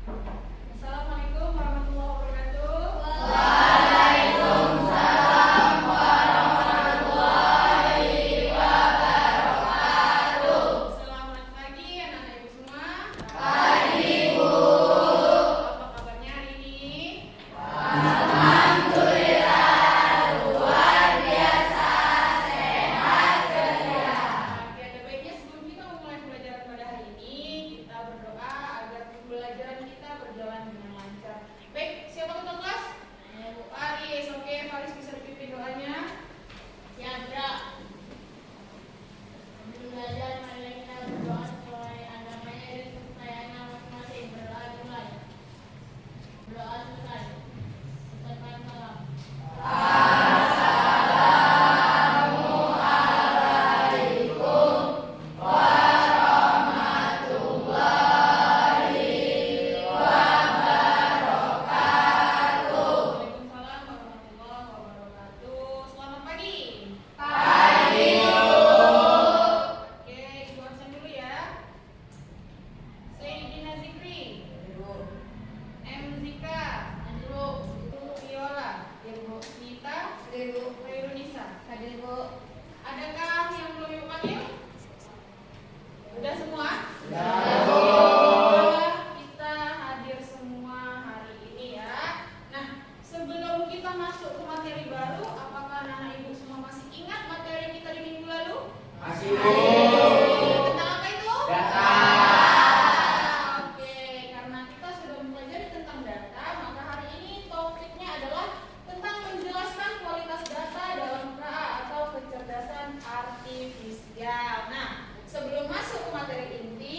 Assalamualaikum warahmatullahi wabarakatuh. Waalaikumsalam warahmatullahi wabarakatuh. Selamat pagi anak-anak ibu semua. Pagi, Bu. Apa kabarnya hari ini? Alhamdulillah, luar biasa, sehat ceria. Oke, ada baiknya sebelum kita memulai pembelajaran pada hari ini, kita berdoa agar pembelajaran kita berjalan dengan lancar. Baik, siapa ketua kelas? Bu Aris. Oke, Faris bisa dipimpin doanya. Siap, Bro. Sebelum belajar, mari kita berdoa sesuai agamanya dan kepercayaannya masing-masing. Berdoa dimulai. Berdoa selesai. Ucapkan salam. Assalamualaikum warahmatullahi wabarakatuh. Waalaikumsalam warahmatullahi wabarakatuh. Selamat pagi. Pagi, Bu. Oke, ibu absen dulu ya. Sayyidina Zikri, M Zika, Hadir, Bu. Viola, Nita, Khairunisa. Hadir, Bu. Adakah yang belum ibu panggil? Udah semua? Alhamdulillah, kita hadir semua hari ini ya. Nah, sebelum kita masuk ke materi baru, apakah anak ibu semua masih ingat materi kita di minggu lalu? Masih, Bu. Tentang apa itu? Data. Oke, karena kita sudah mempelajari tentang data, maka hari ini topiknya adalah tentang menjelaskan kualitas data dalam KA atau kecerdasan artifisial. Nah, sebelum masuk ke materi inti,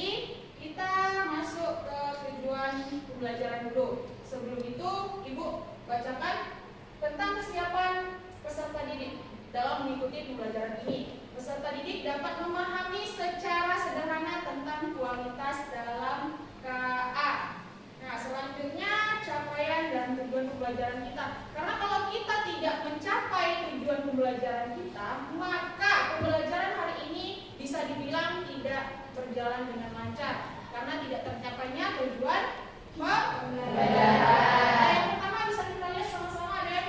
kita masuk ke tujuan pembelajaran dulu. Sebelum itu, Ibu bacakan tentang kesiapan peserta didik dalam mengikuti pembelajaran ini. Peserta didik dapat memahami secara sederhana tentang kualitas dalam KA. Nah, selanjutnya capaian dan tujuan pembelajaran kita. Karena kalau kita tidak mencapai tujuan pembelajaran kita, maka pembelajaran hari ini bisa dibilang tidak berjalan dengan lancar. Karena tidak tercapainya tujuan pembelajaran. Nah, yang pertama bisa kita lihat sama-sama ada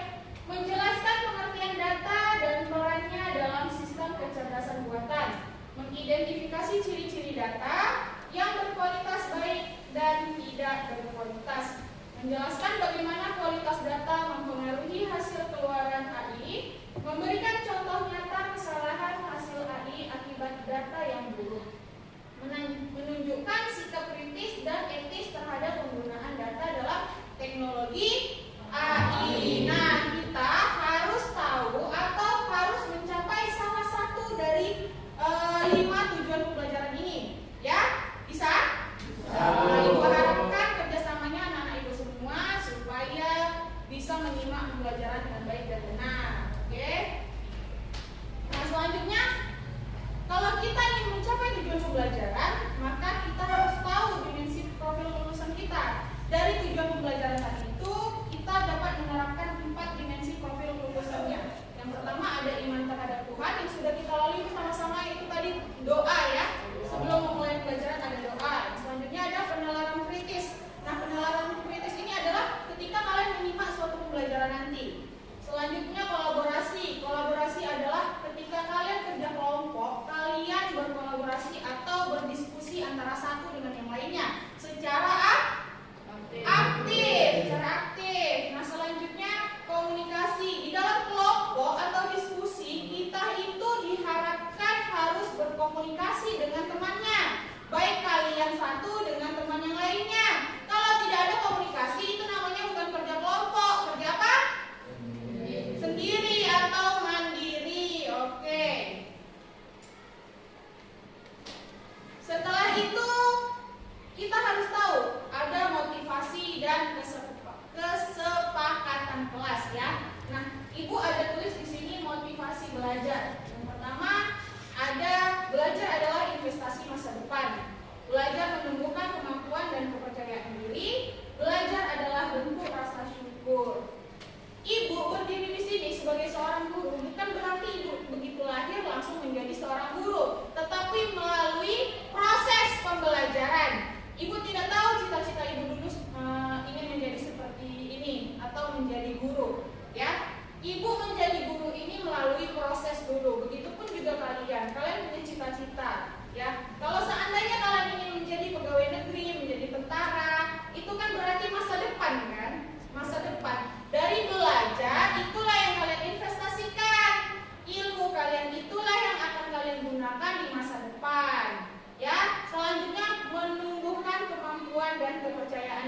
menjelaskan pengertian data dan perannya dalam sistem kecerdasan buatan, mengidentifikasi ciri-ciri data yang berkualitas baik dan tidak berkualitas, menjelaskan bagaimana kualitas data mempengaruhi hasil keluaran AI, memberikan contoh nyata kesalahan hasil AI akibat data yang buruk, menunjukkan sikap kritis dan etis terhadap penggunaan data dalam teknologi AI. Nah, kita harus tahu atau harus mencapai salah satu dari 5 tujuan pembelajaran ini. Ya, bisa? Nah, Ibu harapkan kerjasamanya anak-anak Ibu semua supaya bisa menyimak pembelajaran dengan baik dan benar. Oke? Nah, selanjutnya, kalau kita ingin mencapai tujuan pembelajaran, maka kita harus tahu dimensi profil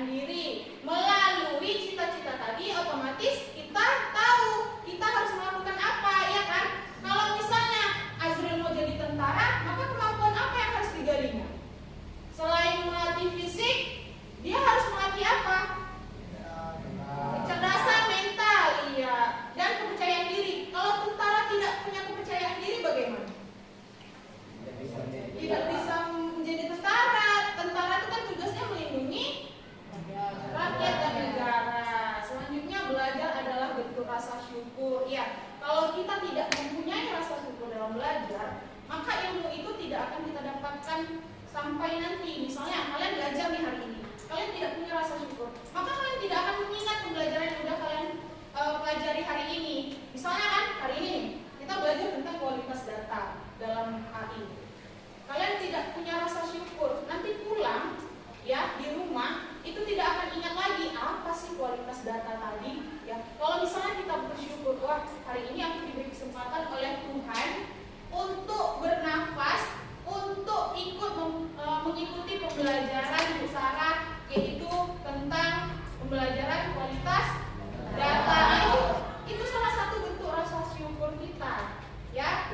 kepercayaan diri. Melalui cita-cita tadi otomatis kita tahu kita harus melakukan apa, ya kan? Kalau misalnya Azril mau jadi tentara, maka kemampuan apa yang harus digalinya? Selain melatih fisik, dia harus melatih apa? Kecerdasan mental, iya, dan kepercayaan diri. Kalau tentara tidak punya kepercayaan diri, bagaimana? Tidak bisa menjadi tentara. Tentara itu kan tugasnya melindungi rakyat dan negara. Selanjutnya belajar adalah bentuk rasa syukur. Ya, kalau kita tidak mempunyai rasa syukur dalam belajar, maka ilmu itu tidak akan kita dapatkan sampai nanti. Misalnya kalian belajar nih hari ini, kalian tidak punya rasa syukur, maka kalian tidak akan mengingat pembelajaran yang sudah kalian pelajari hari ini. Misalnya kan hari ini kita belajar tentang kualitas data dalam AI. Kalian tidak punya rasa syukur, nanti pulang ya di rumah itu tidak akan ingat lagi apa sih kualitas data tadi. Ya, kalau misalnya kita bersyukur, wah hari ini aku diberi kesempatan oleh Tuhan untuk bernafas, untuk ikut mengikuti pembelajaran Busara, yaitu tentang pembelajaran kualitas data. Itu salah satu bentuk rasa syukur kita, ya.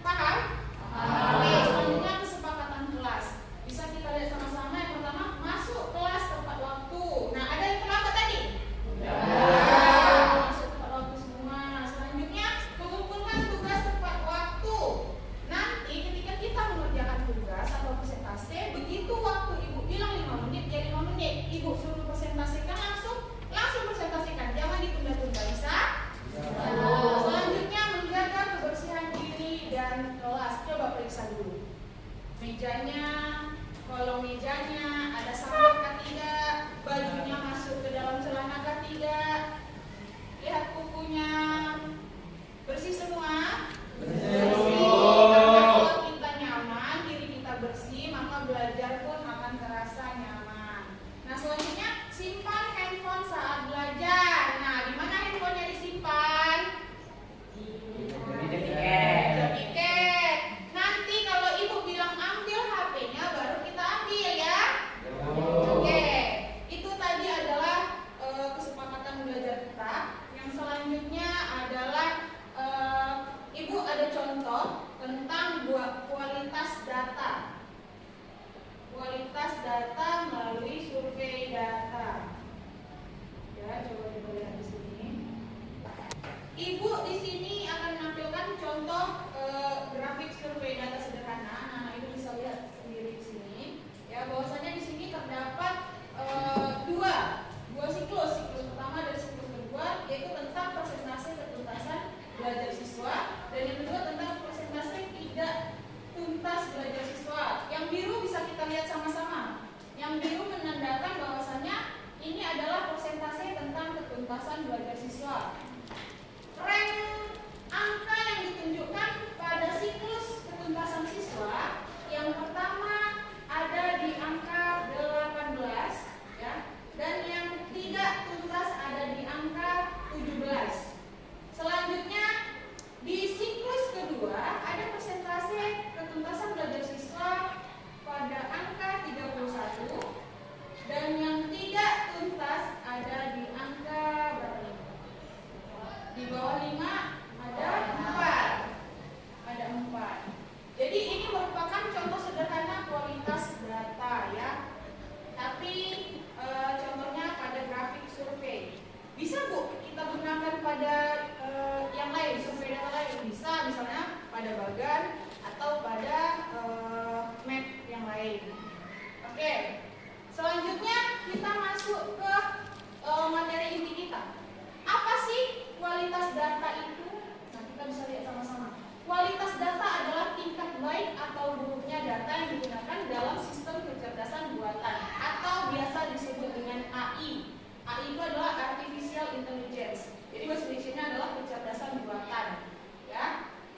Paham? Oke, selanjutnya kesepakatan kelas. Bisa kita lihat sama-sama. Yang pertama, masuk kelas tepat waktu. Nah, ada yang terlambat tadi? Ya. Masuk tepat waktu semua. Selanjutnya, mengumpulkan tugas tepat waktu. Nanti ketika kita mengerjakan tugas atau presentasi, begitu waktu ibu bilang 5 menit, ya 5 menit. Ibu suruh presentasikan langsung presentasikan. Jangan ditunda-tunda, bisa? Selanjutnya, menjaga kebersihan diri dan kelas. Coba periksa dulu mejanya, kolong mejanya ada sampah kah tidak, bajunya masuk ke dalam celana kah tidak, lihat kukunya bersih semua. Bersih. Karena kalau kita nyaman, diri kita bersih, maka belajar pun akan terasa nyaman. Nah, selanjutnya simpan handphone saat belajar. Nah, di mana handphonenya disimpan? Meja piket. Nanti kalau ibu bilang ambil HP-nya, baru kita ambil ya. Oke, itu tadi adalah kesepakatan belajar kita. Yang selanjutnya adalah ibu ada contoh tentang kualitas data. Kualitas data melalui survei data. Ya, coba kita lihat di sini. Ibu di sini akan menampilkan contoh grafik survei data sederhana. Nah, ibu bisa lihat sendiri di sini. Ya, bahwasanya di sini terdapat dua siklus pertama dan siklus kedua, yaitu tentang persentase ketuntasan belajar siswa, dan yang kedua tentang persentase tidak tuntas belajar siswa. Yang biru bisa kita lihat sama-sama. Yang biru menandakan bahwasanya ini adalah persentase tentang ketuntasan belajar siswa. Rank angka yang ditunjukkan pada siklus ketuntasan siswa, yang pertama ada di angka 18, ya, dan yang tidak tuntas ada di angka 17. Selanjutnya di siklus kedua ada persentase ketuntasan belajar siswa pada angka 31, dan yang tidak tuntas ada di angka berapa? Di bawah 5 ada 4. Jadi ini merupakan contoh sederhana kualitas data, ya. Tapi contohnya pada grafik survei. Bisa Bu kita gunakan pada yang lain, survei data lain? Bisa, misalnya pada bagan atau pada map yang lain. Oke. Selanjutnya kita masuk ke materi inti kita. Apa sih kualitas data itu? Nah, kita bisa lihat sama-sama. Kualitas data adalah tingkat baik atau buruknya data yang digunakan dalam sistem kecerdasan buatan atau biasa disebut dengan AI. AI itu adalah artificial intelligence. Jadi bahasa Indonesia adalah kecerdasan buatan. Ya.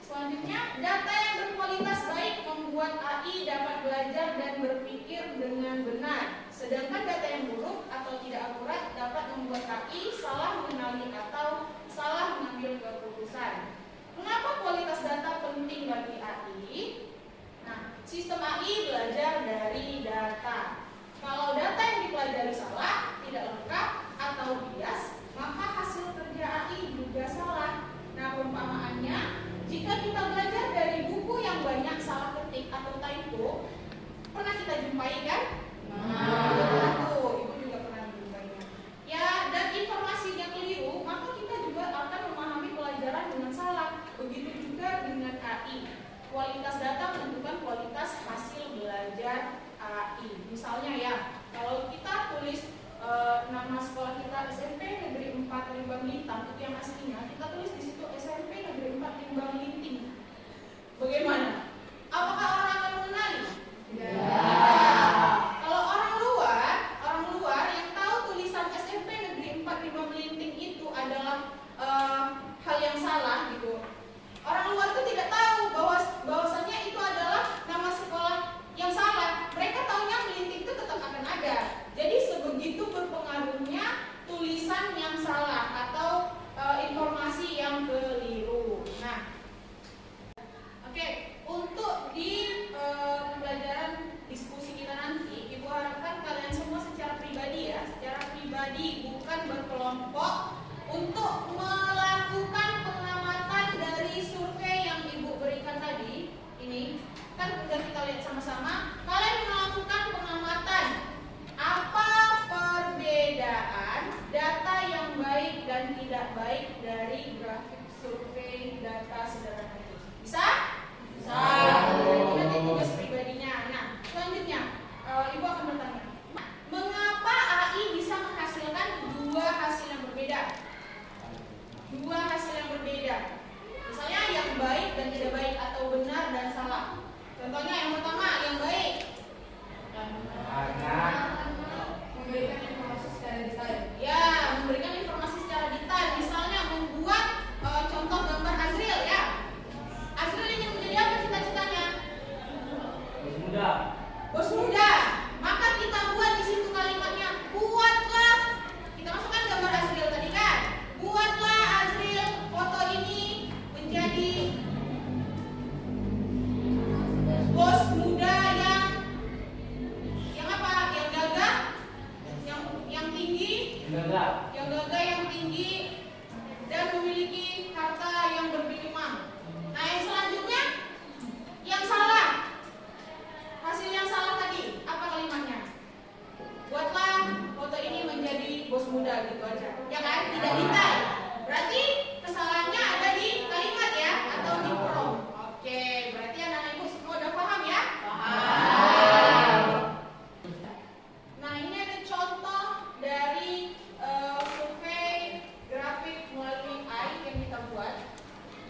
Selanjutnya, data yang berkualitas baik membuat AI dapat belajar dan berpikir dengan benar. Sedangkan data yang buruk atau tidak akurat dapat membuat AI salah mengenali atau salah mengambil keputusan. Mengapa kualitas data penting bagi AI? Nah, sistem AI belajar dari data. Kalau data yang dipelajari salah, hitam itu yang aslinya, kita tulis di situ SMP Negeri 4 Timbang Linting. Bagaimana? Apakah orang akan mengenali? Kalau orang luar yang tahu tulisan SMP Negeri 4 Timbang Linting itu adalah hal yang salah gitu. Orang luar itu tidak tahu bahwasannya itu adalah nama sekolah yang salah. Mereka tahunya Melinting itu tetap akan ada. Jadi sebegitu berpengaruhnya tulisan yang salah atau informasi yang keliru. Nah, oke, untuk di pembelajaran diskusi kita nanti, Ibu harapkan kalian semua secara pribadi ya, secara pribadi bukan berkelompok, untuk melakukan pengamatan dari survei yang Ibu berikan tadi. Ini kan sudah kita lihat sama-sama. Kalian melakukan pengamatan apa perbedaan data yang baik dan tidak baik dari grafik survei data sederhana itu. Bisa? Bisa. Nanti tugas pribadinya. Nah, selanjutnya Ibu akan bertanya, mengapa AI bisa menghasilkan dua hasil yang berbeda? Dua hasil yang berbeda. Misalnya yang baik dan tidak baik atau benar dan salah. Contohnya yang pertama, yang baik. Memberikan informasi secara detail. Ya, memberikan informasi secara detail. Misalnya membuat contoh gambar Azril ya. Azril ingin menjadi apa cita-citanya? Bos muda. Bos muda. Maka kita buat di situ kalimatnya, buatlah. Kita masukkan gambar Azril tadi kan. Buatlah Azril foto ini menjadi bos muda yang apa? Yang gagah, yang tinggi, yang gagah yang tinggi dan memiliki harta yang berlimpah. Nah, yang selanjutnya yang salah. Hasil yang salah tadi apa kalimatnya? Buatlah foto ini menjadi bos muda gitu aja. Ya kan? Tidak detail. Berarti kesalahannya ada di kalimat ya atau di prompt. Oke, berarti anak-anak Ibu semua udah paham ya? Paham. Nah, ini ada contoh dari survei grafik melalui AI yang kita buat.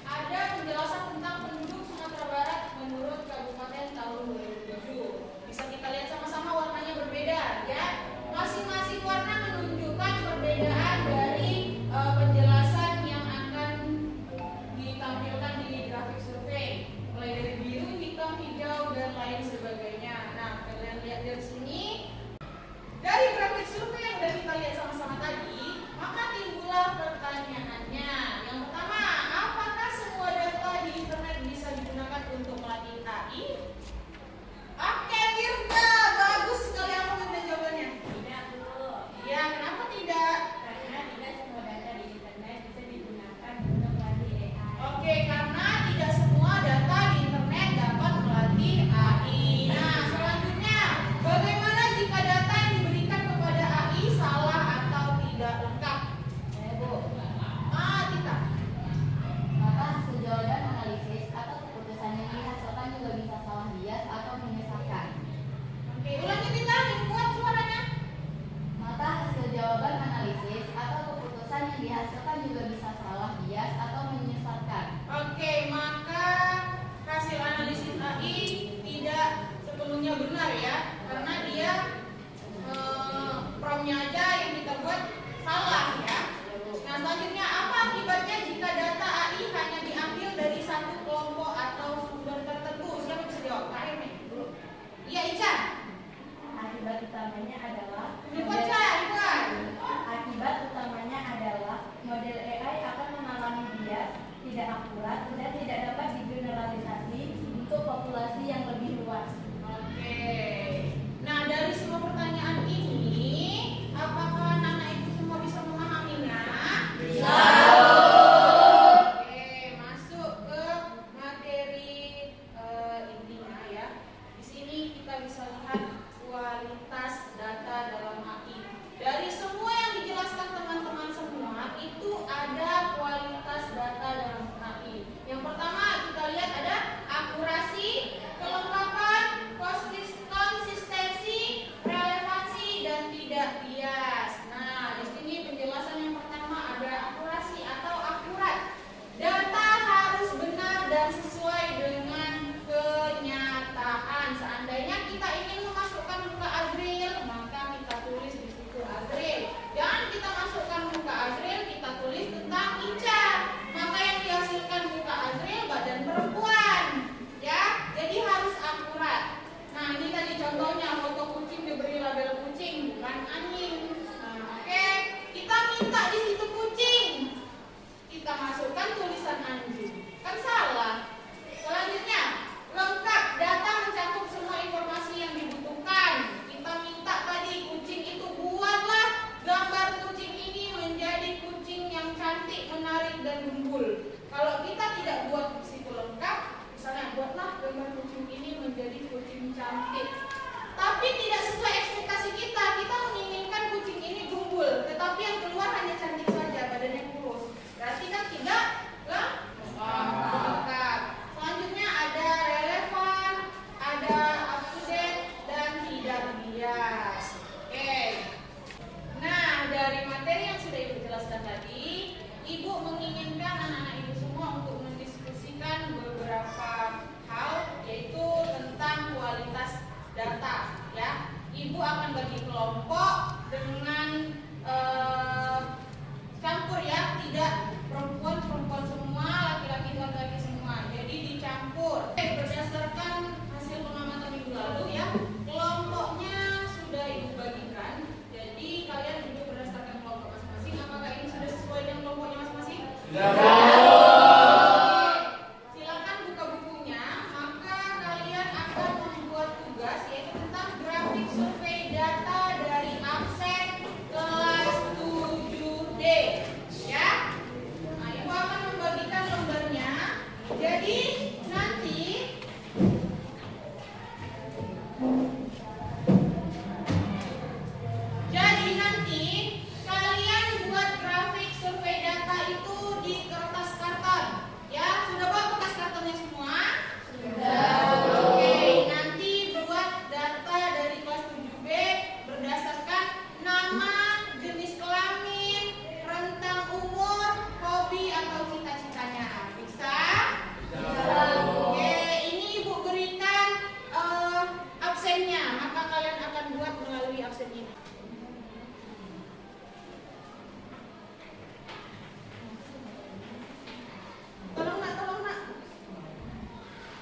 Ada penjelasan tentang penduduk Sumatera Barat menurut kabupaten tahun 2007. Bisa kita lihat sama-sama warnanya berbeda ya. Masing-masing warna menunjukkan perbedaan dari penjelasan yang akan ditampilkan di grafik survei. Mulai dari biru, hitam, hijau, dan lain sebagainya. Nah, kalian lihat dari sini. Dari grafik survei yang sudah kita lihat sama-sama tadi, maka timbullah pertanyaannya. Yang pertama, apakah semua data di internet bisa digunakan untuk melatih AI? Oke, Wirda, bagus sekali. Apa minta jawabannya? Tidak, Bu. Ya, kenapa tidak? Karena tidak semua data di internet bisa digunakan untuk melatih AI. Oke, karena tidak semua data di internet dapat melatih AI. Nah, selanjutnya, bagaimana jika data yang diberikan kepada AI salah atau tidak lengkap? Bu. Tita. Maka hasil jawaban analisis atau keputusan yang dihasilkan juga bisa salah bias atau menyesatkan. Oke, ulangi Tita, yang kuat suaranya. Maka hasil jawaban analisis atau keputusan yang dihasilkan juga bisa salah bias atau menyesatkan. Oke, maka hasil analisis AI tidak sepenuhnya benar ya, karena dia promnya aja yang kita buat salah ya. Nah, selanjutnya apa akibatnya jika data AI hanya diambil dari satu kelompok atau sumber tertentu? Siapa bisa jawab? Kak Irmi. Iya, Ica. Akibat utamanya adalah Ica. model AI akan mengalami bias, tidak akurat, dan tidak dapat digeneralisasi untuk populasi yang lebih luas. Oke. Nah, dari semua pertanyaan ini, apakah anak-anak Ibu semua bisa memahaminya? Bisa. Oke, masuk ke materi intinya ya. Di sini kita bisa lihat kualitas data dalam AI. Dari semua yang dijelaskan teman-teman semua, itu ada kualitas data dalam AI. Yang pertama kita lihat ada akurasi, kelengkapan, konsistensi, relevansi, dan tidak bias. Nah, di sini penjelasan yang pertama ada akurasi. dan gembul. Kalau kita tidak buat situ lengkap, misalnya buatlah gambar kucing ini menjadi kucing cantik, tapi tidak sesuai ekspektasi kita. Kita menginginkan kucing ini gembul, tetapi yang keluar hanya cantik saja, badannya kurus. Berarti kan tidak lengkap. Selanjutnya ada relevan, ada up to date, dan tidak bias. Oke. Nah, dari materi yang sudah Ibu jelaskan tadi, Ibu menginginkan anak-anak Ibu semua untuk mendiskusikan beberapa hal, yaitu tentang kualitas data. Ya, Ibu akan bagi kelompok dengan campur ya, tidak perempuan semua, laki-laki semua. Jadi dicampur. Berdasarkan hasil pengamatan minggu lalu ya, kelompoknya sudah Ibu bagikan. Jadi kalian duduk berdasarkan kelompok masing-masing. Apakah ini sudah sesuai dengan kelompoknya masing-masing? Silakan buka bukunya. Maka kalian akan membuat tugas yaitu tentang grafik survei data dari absen kelas 7D. Ya. Nah, Ibu akan membagikan lembarnya. Jadi nanti kalian buat grafik survei data itu di kertas karton. Ya, sudah bawa kertas kartonnya semua? Sudah. Oke, nanti buat data dari kelas 7B berdasarkan nama, jenis kelamin, rentang umur, hobi atau cita-citanya. Bisa? Bisa. Oke, ini Ibu berikan absennya, maka kalian akan buat melalui absen ini. Tolong nak.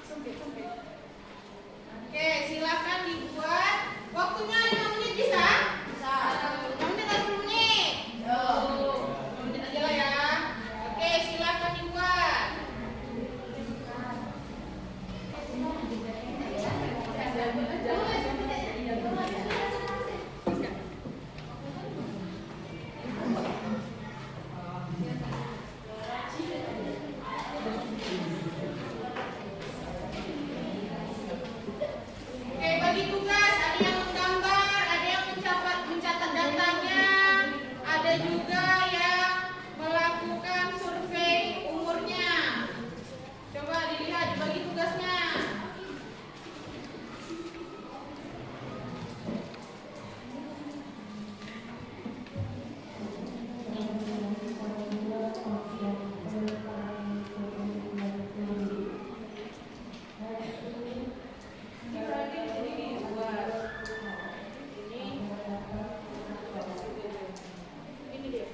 Sempit. Oke, silakan dibuat. Waktunya 5 menit bisa? Bisa. 5 menit atau 10 menit? 5 menit aja lah ya. Oke, silakan dibuat. Oke, bagi tugas ada yang menggambar, ada yang mencatat datanya, ada juga yang melakukan survei umurnya. Coba dilihat bagi tugasnya. Ini dia.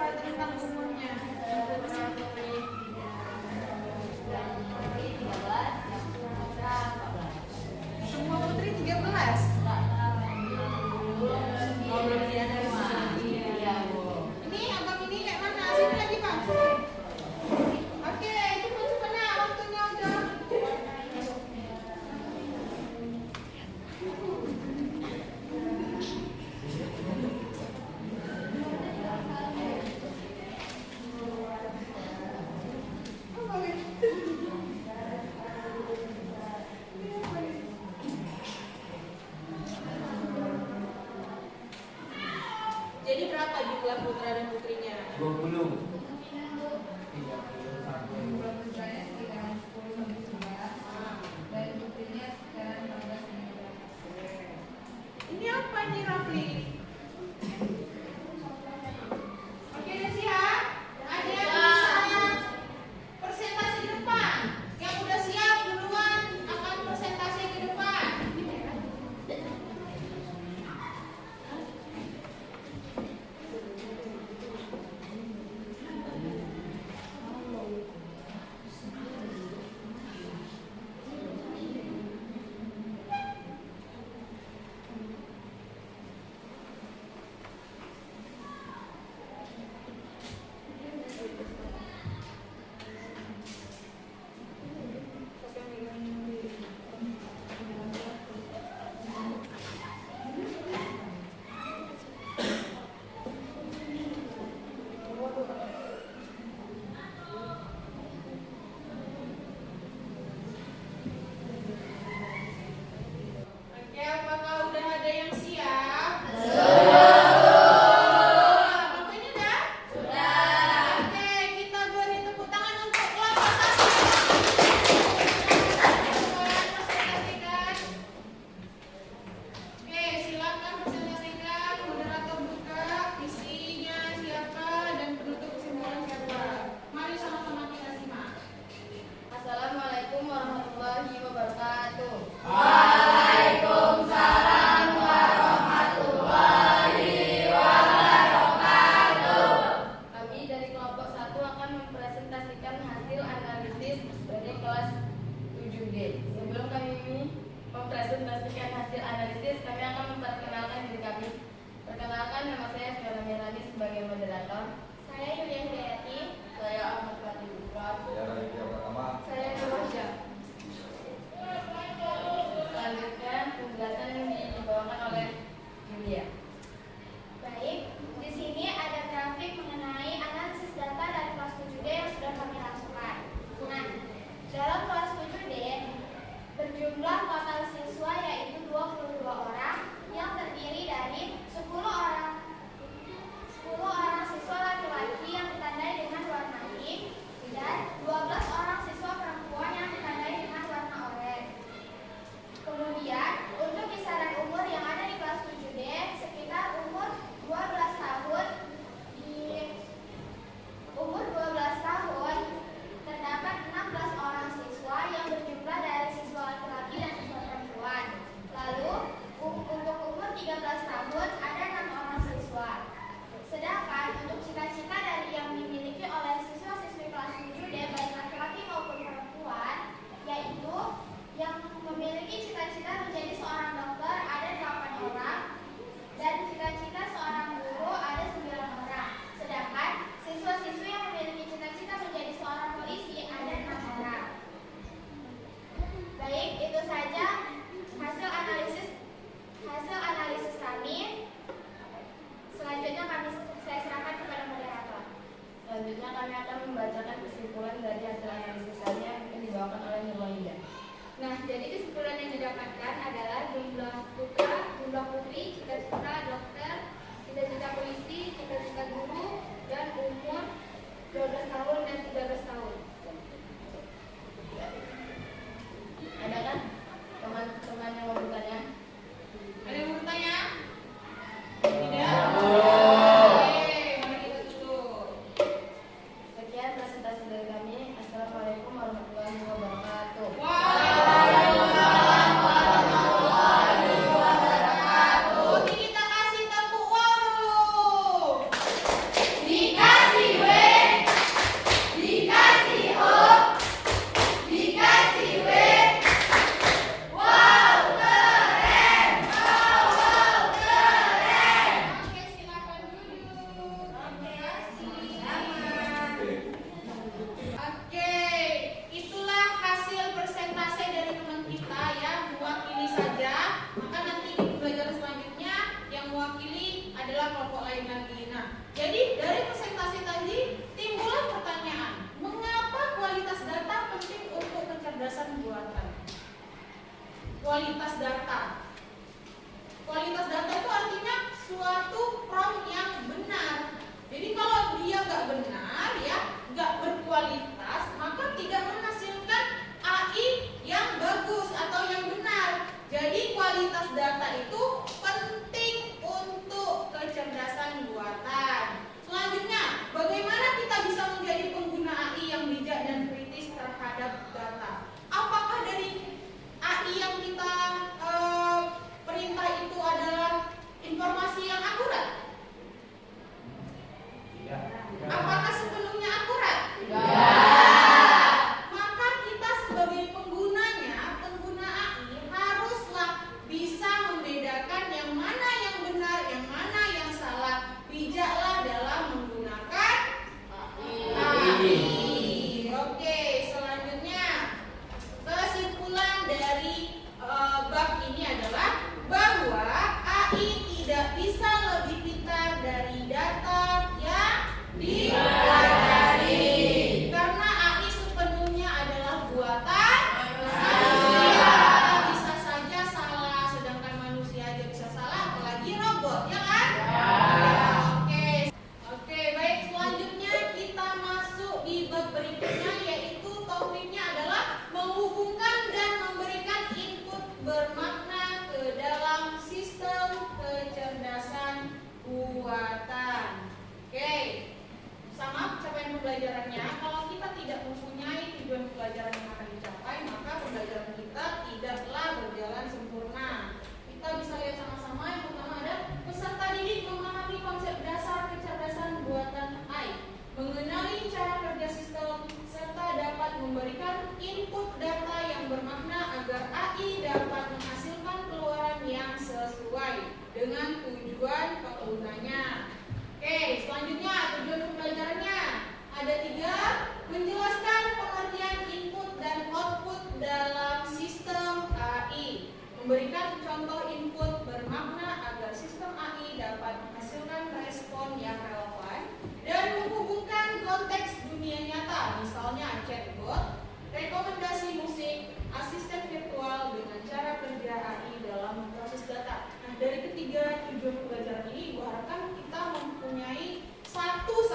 siapa tentang umurnya? Semua putri 13. Ini abang ini kayak mana? Sini lagi bang. Oke, cepat-cepat nah, waktunya udah. Jadi berapa jumlah putra dan putrinya? 20. 31. Ini apa nih Rafli? Oke udah siap? Ada yang bisa presentasi ke depan? Yang udah siap duluan akan presentasi ke depan. Oke, apakah udah ada yang siap? Bapak ini udah? Oke, kita beri tepuk tangan untuk kelompok presentasikan. Oke, silakan presentasikan. Moderator buka isinya siapa dan penutup kesimpulan siapa. Mari sama-sama kita simak. Assalamualaikum warahmatullahi wabarakatuh. Kami dari kelompok 1 akan mempresentasikan hasil analisis dari kelas 7D. Sebelum kami mempresentasikan hasil analisis, kami akan memperkenalkan diri kami. Perkenalkan, nama saya Fiona Melani sebagai moderator. Saya Yulia Hidayati. Saya Ahmad Fatih Bukra. Saya Raditya Pratama. Saya Nurja. Selanjutnya, penjelasan yang dibawakan oleh Julia. Baik, di sini ada grafik mengenai analisis data dari kelas 7D yang sudah kami lakukan. Nah, dalam kelas 7D berjumlah total siswa yaitu 22 orang yang terdiri dari 10 orang siswa laki-laki yang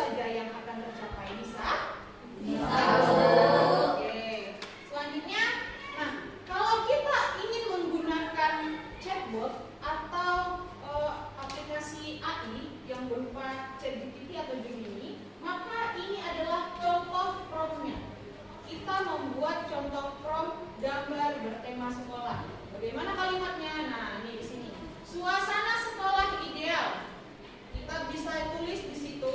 saja yang akan tercapai? Bisa? Bisa. Oke. Selanjutnya, nah kalau kita ingin menggunakan chatbot atau aplikasi AI yang berupa ChatGPT atau Gemini, maka ini adalah contoh promptnya. Kita membuat contoh prompt gambar bertema sekolah. Bagaimana kalimatnya? Nah, ini di sini. Suasana sekolah ideal. Kita bisa tulis di situ,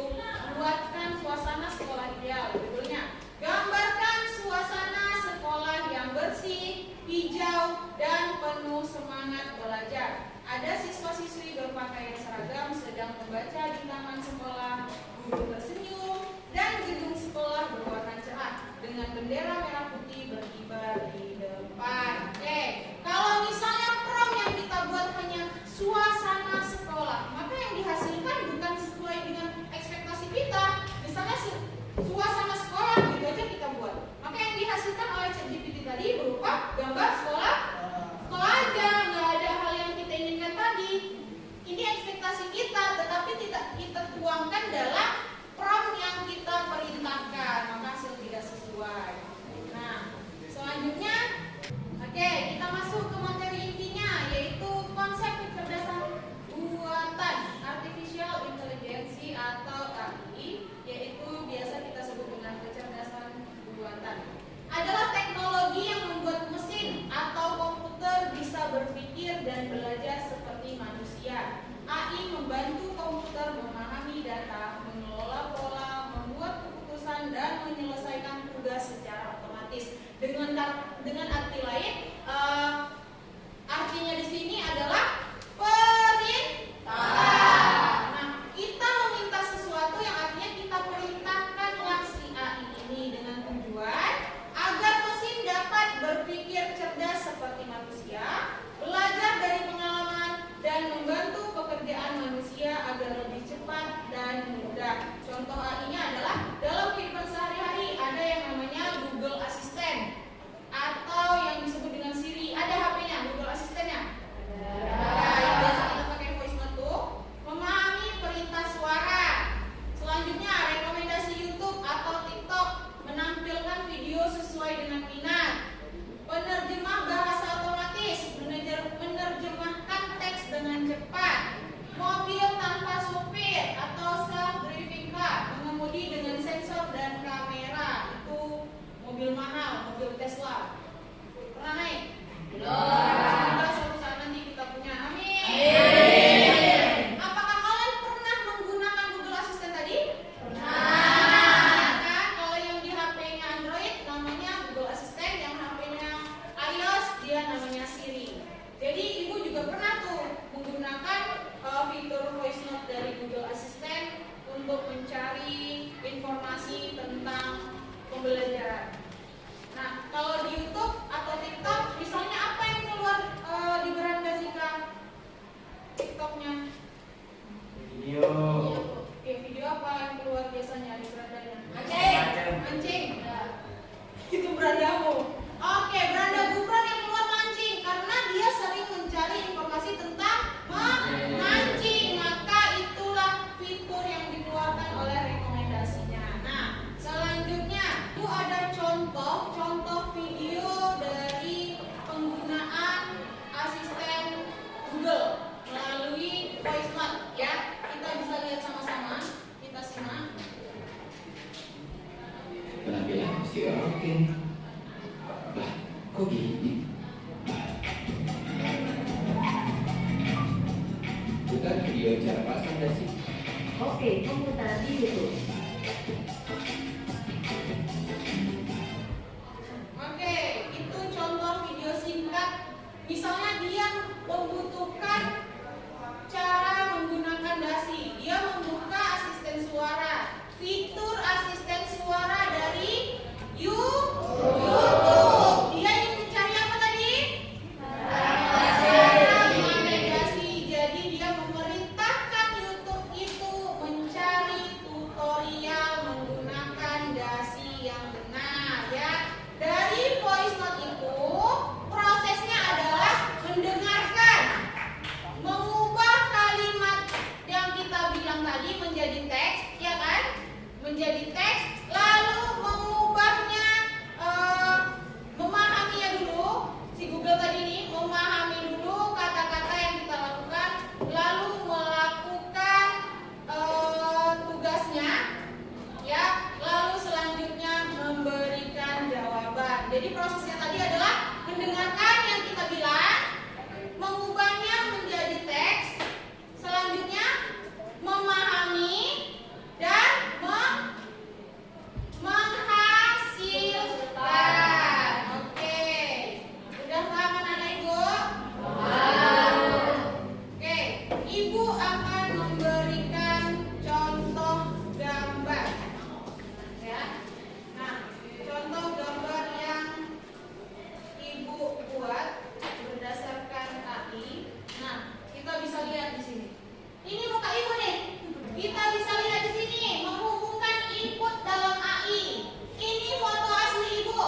buatkan suasana sekolah ideal. Judulnya, gambarkan suasana sekolah yang bersih, hijau, dan penuh semangat belajar. Ada siswa-siswi berpakaian seragam sedang membaca di taman sekolah, guru tersenyum, dan gedung sekolah berwarna cerah dengan bendera merah putih berkibar di depan. Oke, kalau misalnya prompt yang kita buat hanya suasana sekolah, maka yang dihasilkan bukan sesuai dengan ekspektasi kita. Misalnya suasana sekolah gitu aja kita buat, maka yang dihasilkan oleh ChatGPT tadi berupa gambar sekolah aja, nggak ada hal yang kita inginkan tadi. Ini ekspektasi kita, tetapi tidak kita tuangkan dalam prompt yang kita perintahkan, maka hasil tidak sesuai. Nah, selanjutnya, oke, kita masuk ke materi intinya, yaitu konsep kecerdasan buatan artificial intelligence atau AI, yaitu biasa kita sebut dengan kecerdasan buatan. Adalah teknologi yang membuat mesin atau komputer bisa berpikir dan belajar seperti manusia. AI membantu komputer memahami data, mengelola pola, membuat keputusan, dan menyelesaikan tugas secara otomatis. Dengan arti lain, artinya di sini adalah perintah. Nah, kita meminta sesuatu yang artinya kita perintahkanlah si AI ini dengan tujuan agar mesin dapat berpikir cerdas seperti manusia, belajar dari pengalaman, dan membantu pekerjaan manusia agar lebih cepat dan mudah. Contoh AI-nya adalah dalam kehidupan sehari-hari ada yang namanya Google Assistant atau yang disebut dengan Siri. Ada HP-nya, Google Assistant-nya? Ada. Yang biasa kita pakai voice note tuh, memahami perintah suara. Selanjutnya rekomendasi YouTube atau TikTok, menampilkan video sesuai dengan minat. Penerjemah bahasa otomatis, menerjemahkan teks dengan cepat. Mobil tanpa supir atau self-driving car, mengemudi dengan sensor dan kamera. Itu mobil mahal, mobil Tesla. Pernah naik? Belum. Semoga suatu saat nanti kita punya. Amin. Apakah kalian pernah menggunakan Google Assistant tadi? Pernah. Kan kalau yang di HP-nya Android namanya Google Assistant, yang HP-nya iOS dia namanya Siri. Jadi ibu juga pernah tuh menggunakan fitur voice note dari Google Assistant untuk mencari informasi tentang pembelajaran. Nah, kalau di YouTube atau TikTok, misalnya apa yang keluar di beranda Zika? TikToknya? Video. Oke, video apa yang keluar biasanya di berandanya? Mancing. Itu berandamu. Oke, beranda Gufran yang keluar mancing karena dia sering mencari informasi tentang memancing. Maka itulah fitur yang dikeluarkan oleh rekomendasinya. Nah, selanjutnya itu ada contoh video dari penggunaan asisten Google melalui voice note ya. Kita bisa lihat sama-sama. Kita simak. Penampilan si oke. Bah, kok gini? Putar video cara pasang gak sih? Oke, komputer di YouTube. Oke, itu contoh video singkat. Misalnya dia membutuhkan cara menggunakan dasi. Dia membuka asisten suara. Fitur asisten suara dari YouTube. Dia ingin mencari apa tadi? Navigasi. Jadi dia memerintahkan YouTube itu mencari tutorial menggunakan dasi yang benar ya. Dari voice note itu prosesnya adalah mendengarkan, mengubah kalimat yang kita bilang tadi menjadi teks, ya kan? menjadi teks, lalu mengubahnya, memahaminya dulu. Si Google tadi ini memahami dulu kata-kata yang kita lakukan, lalu melakukan tugasnya, ya, lalu selanjutnya memberikan jawaban. Jadi prosesnya tadi adalah mendengarkan yang kita bilang, mengubahnya menjadi teks, selanjutnya memahami dan menghasilkan. Oke, udah paham anak-anak Ibu? Oke, Ibu akan memberikan contoh gambar, ya. Nah, contoh gambar yang Ibu buat berdasarkan AI. Nah, kita bisa lihat di sini. Ini muka Ibu nih. Kita bisa lihat di sini menghubungkan input dalam AI. Ini foto asli Ibu.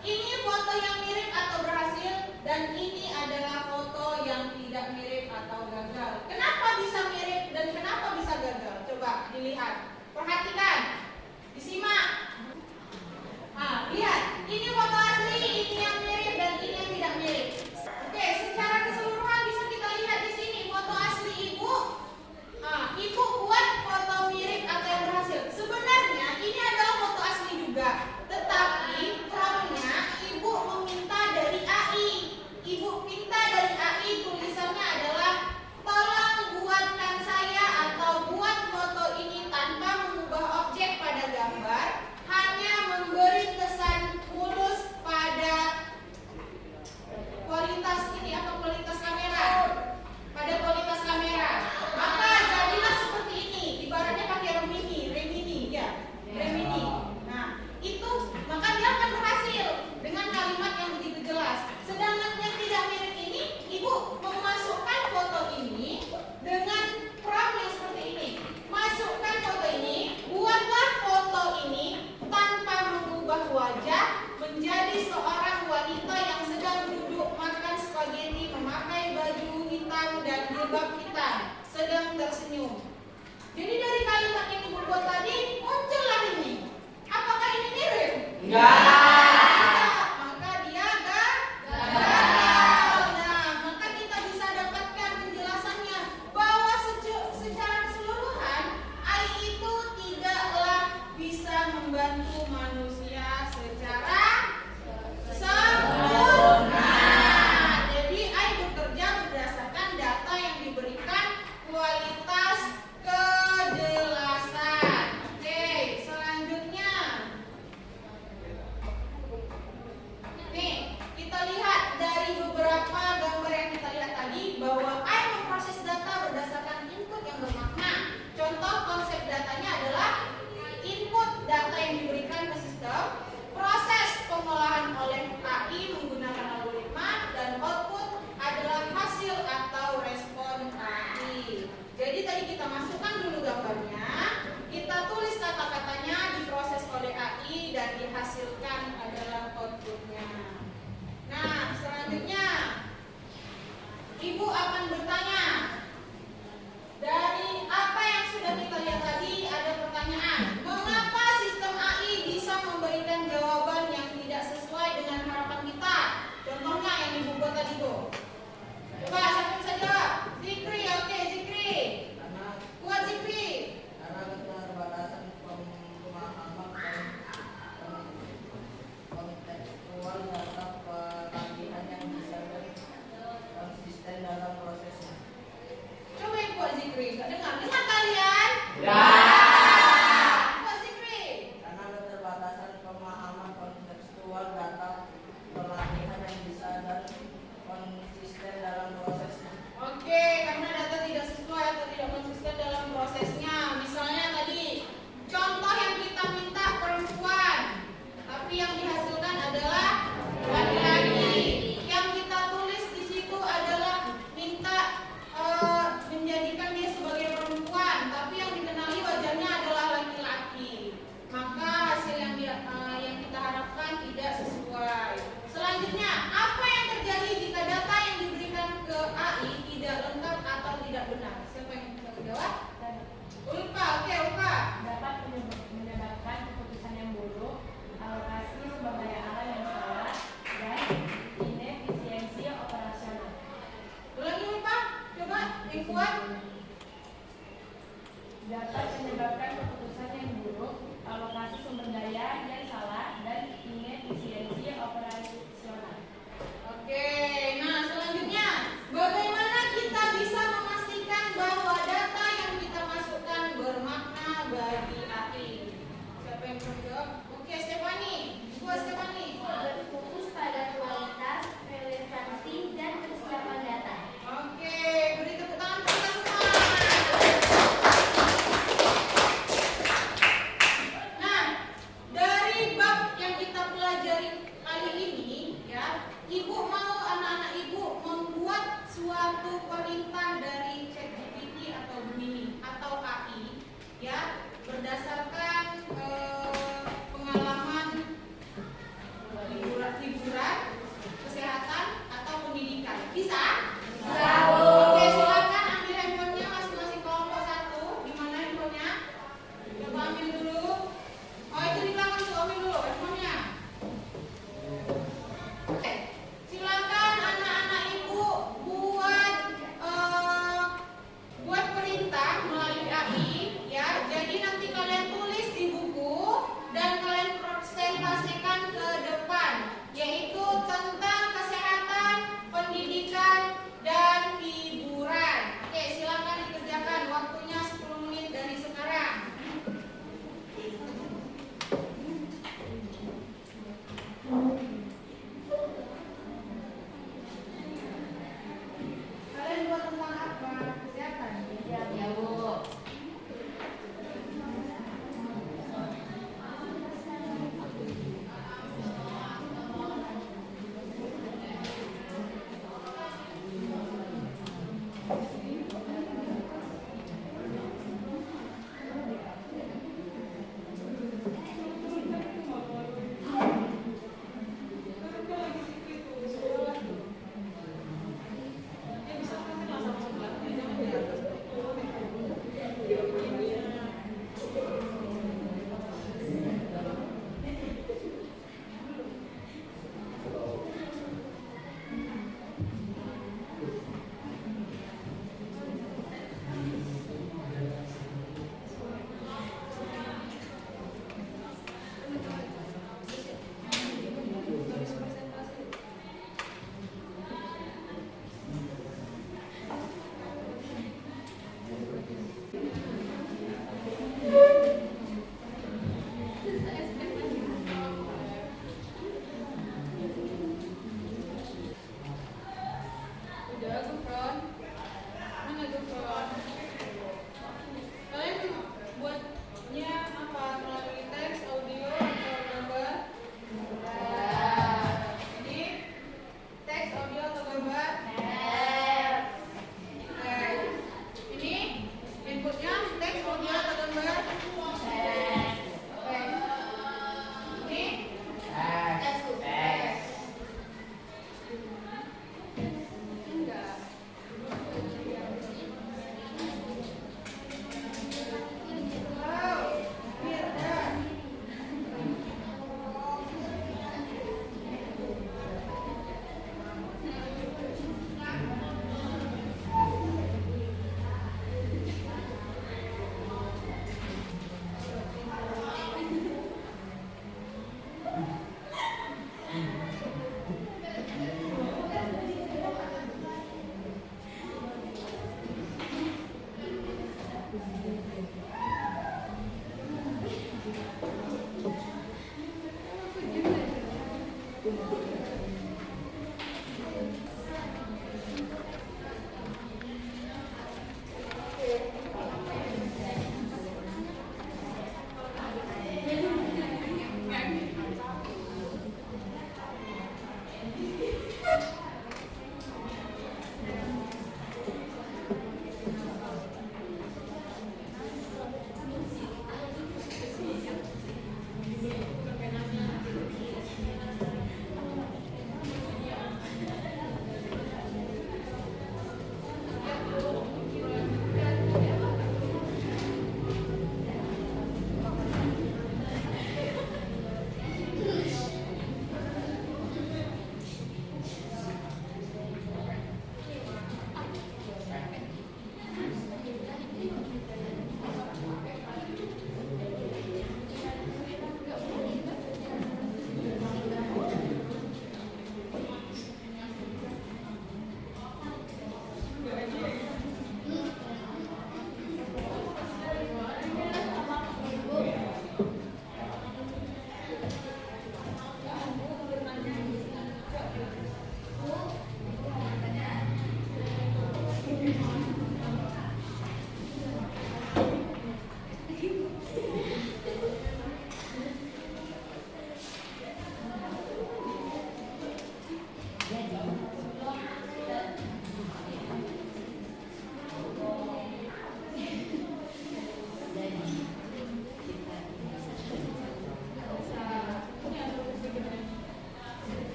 Ini foto yang mirip atau berhasil, dan ini adalah foto yang tidak mirip atau gagal. Kenapa bisa mirip dan kenapa bisa gagal? Coba dilihat. Perhatikan. Disimak. Nah, lihat. Ini foto asli, ini yang mirip dan ini yang tidak mirip. Oke, secara keseluruhan bisa kita lihat di sini foto asli Ibu. Nah, Ibu buat foto mirip atau yang berhasil. Sebenarnya ini adalah foto asli juga, tetapi promptnya Ibu meminta dari AI. Ibu minta dari AI, tulisannya adalah tolong buatkan saya atau buat foto ini tanpa mengubah objek pada gambar, hanya memberi kesan mulus dari AI. Siapa yang mau jawab? Oke, Stefani. Gua Stefani. Berfokus pada kualitas, relevansi, dan kesiapan data. Oke, beri tepuk tangan untuk kita semua. Nah, dari bab yang kita pelajari kali ini, ya, Ibu mau anak-anak Ibu membuat suatu perintah dari ChatGPT atau Gemini atau AI, ya, berdasarkan pengalaman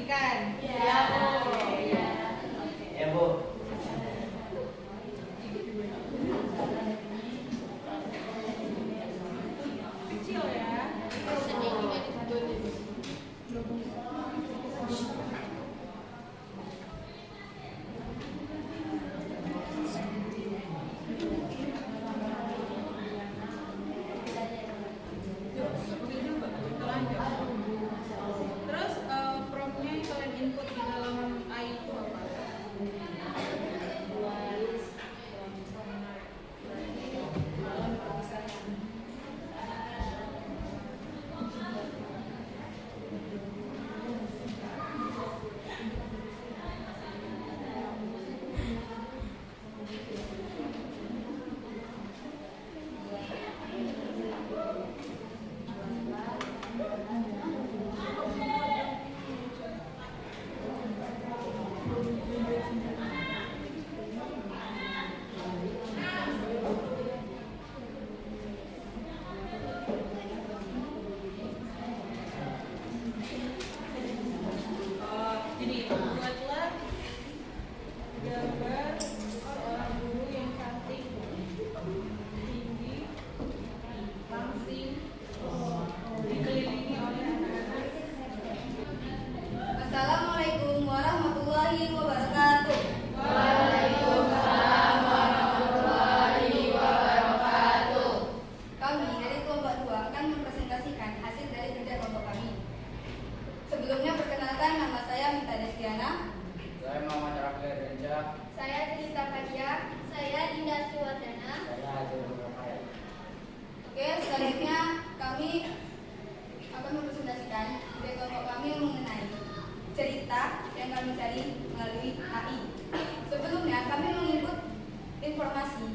pendidikan? Iya, Bu. Oke. Ya Bu. Kecil ya. Terus promnya yang kalian input di dalam AI itu apa? Jadi buatlah gambar seorang guru yang cantik, tinggi, langsing, dikelilingi oleh anak-anak. Assalamualaikum warahmatullahi wabarakatuh. Kami dari kelompok 2 akan mempresentasikan hasil dari kerja kelompok kami. Sebelumnya perkenalkan, nama saya Mita Destiana. Saya Muhammad Rafli Renca. Saya Delita Kadia. Saya Dinda Suwardana. Saya Hajar Rafael. Oke, selanjutnya kami akan mempresentasikan dari kelompok kami mengenai cerita yang kami cari melalui AI. Sebelumnya kami menginput informasi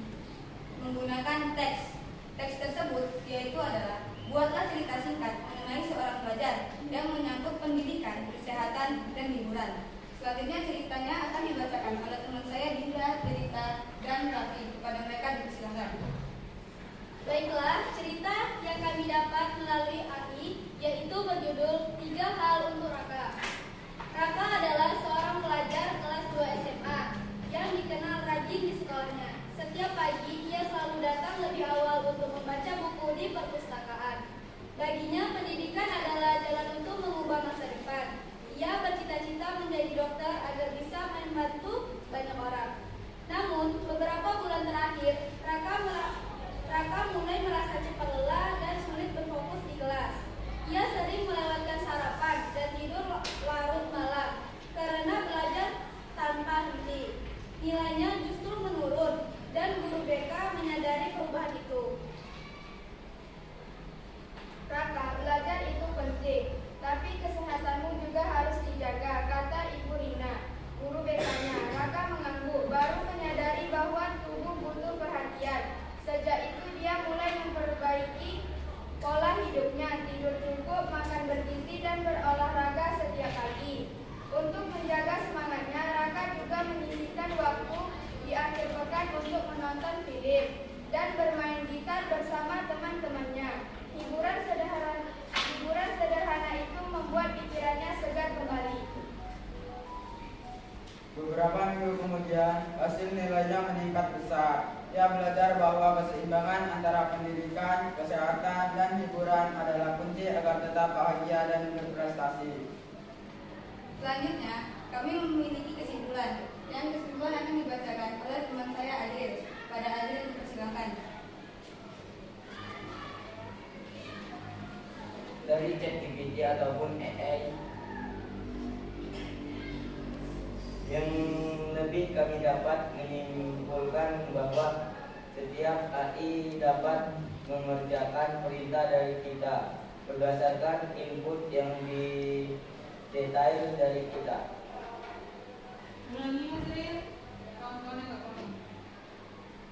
menggunakan teks. Teks tersebut yaitu adalah buatlah cerita singkat mengenai seorang pelajar yang menyangkut pendidikan, kesehatan, dan hiburan. Selanjutnya ceritanya akan dibacakan oleh teman saya Dinda, Delita, dan Raffi. Kepada mereka dipersilakan. Baiklah, cerita yang kami dapat melalui AI yaitu berjudul 3 Hal untuk Raka. Raka adalah seorang pelajar kelas 2 SMA yang dikenal rajin di sekolahnya. Setiap pagi ia selalu datang lebih awal untuk membaca buku di perpustakaan. Baginya pendidikan adalah jalan untuk mengubah masa depan. Ia bercita-cita menjadi dokter agar bisa membantu banyak orang. Namun beberapa bulan terakhir Raka mulai merasa cepat lelah dan sulit berfokus di kelas. Ia sering melewatkan sarapan dan tidur larut malam karena belajar tanpa henti. Nilainya justru menurun dan guru BK menyadari perubahan itu. Raka, belajar itu penting, tapi kesehatanmu juga harus dijaga, kata Ibu Rina, guru BK-nya. Raka mengangguk, baru menyadari bahwa tubuh butuh perhatian. Sejak itu dia mulai memperbaiki pola hidupnya, tidur cukup, makan bergizi, dan berolahraga setiap pagi. Untuk menjaga semangatnya, Raka juga menyisihkan waktu di akhir pekan untuk menonton film dan bermain gitar bersama teman-temannya. Hiburan sederhana itu membuat pikirannya segar kembali. Beberapa minggu kemudian, hasil nilainya meningkat besar. Ia belajar bahwa keseimbangan antara pendidikan, kesehatan, dan hiburan adalah kunci agar tetap bahagia dan berprestasi. Selanjutnya, kami memiliki kesimpulan. Yang kesimpulan akan dibacakan oleh teman saya Adil. Pada Adil dipersilakan. Dari ChatGPT ataupun AI yang lebih kami dapat menyimpulkan bahwa setiap AI dapat mengerjakan perintah dari kita berdasarkan input yang detail dari kita.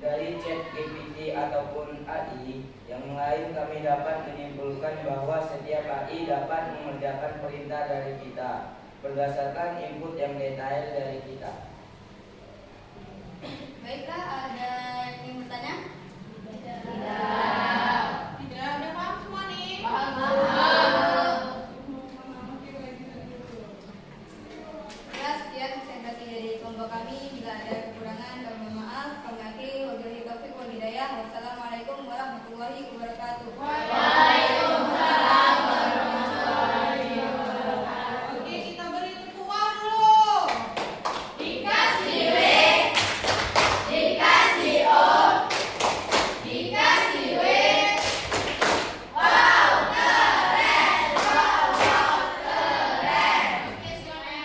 Dari ChatGPT ataupun AI yang lain kami dapat menyimpulkan bahwa setiap AI dapat mengerjakan perintah dari kita berdasarkan input yang detail dari kita. Baiklah, ada yang bertanya? Tidak, udah paham semua nih? Paham. kami. Bila ada kekurangan, kami mohon maaf. Kami akhiri, wabillahi taufiq wal hidayah. Wassalamualaikum warahmatullahi wabarakatuh. Waalaikumsalam warahmatullahi wabarakatuh. Oke, kita beri tepuk tangan dulu. Dikasih W, dikasih O, dikasih W. Wow, keren. Wow, keren. Oke, silakan.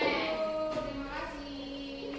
Terima kasih.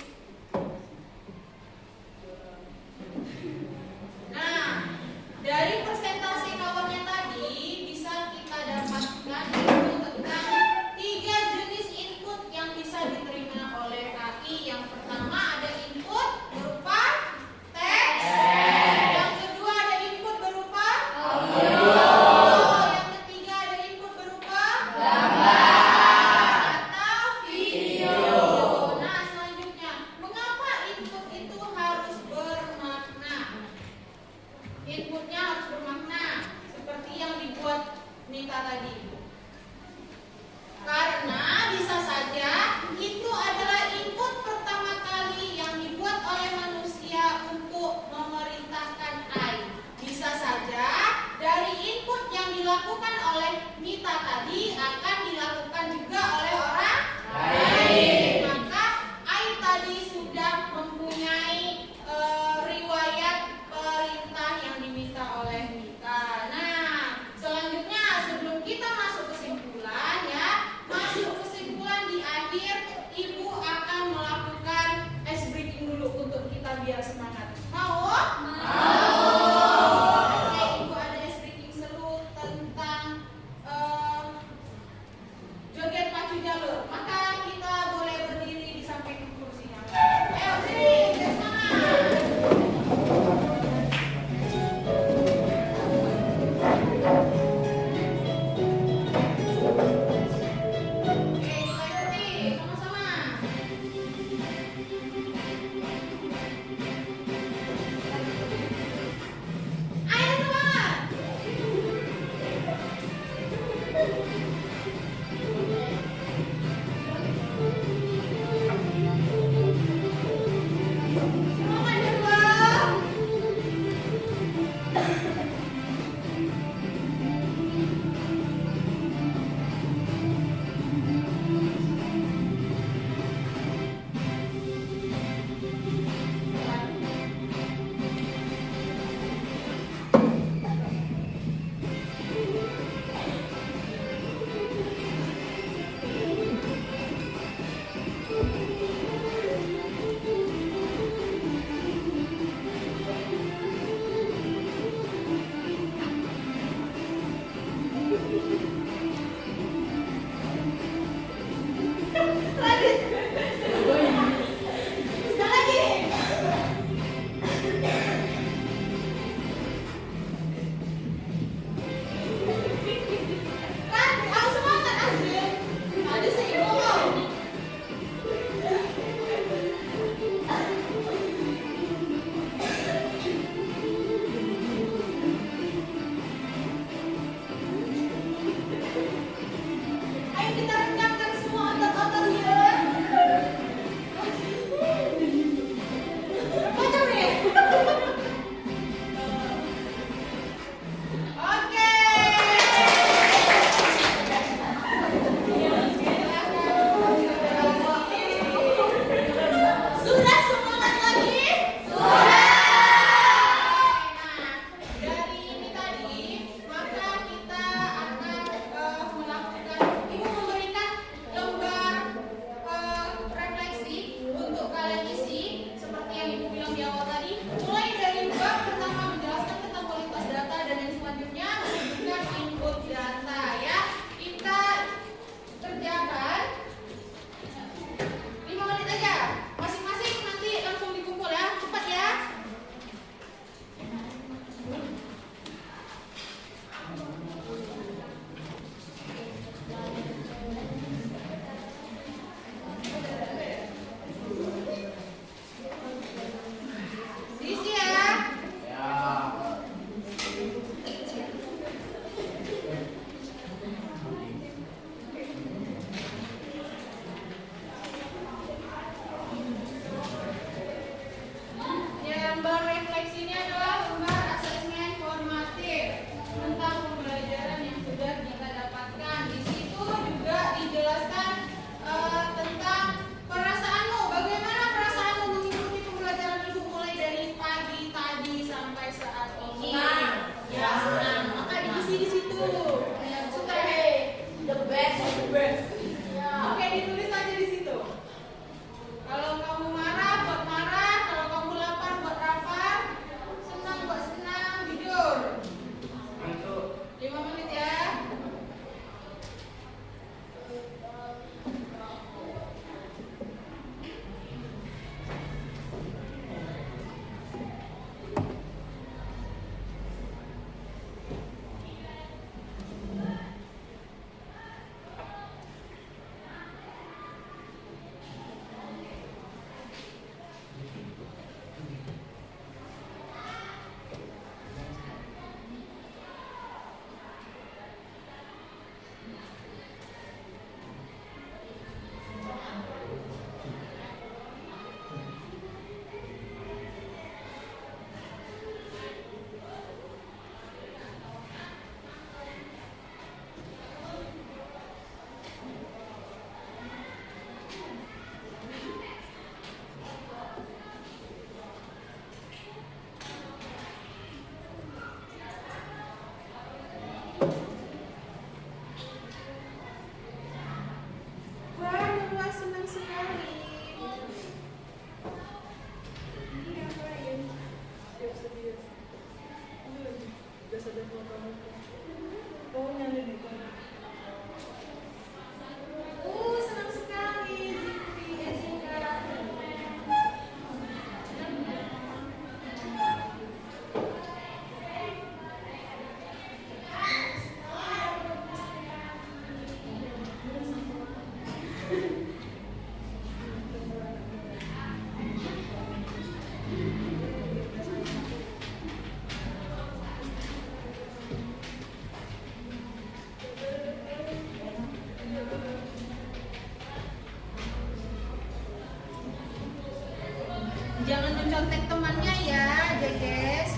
Jangan mencontek temannya ya, Jeges.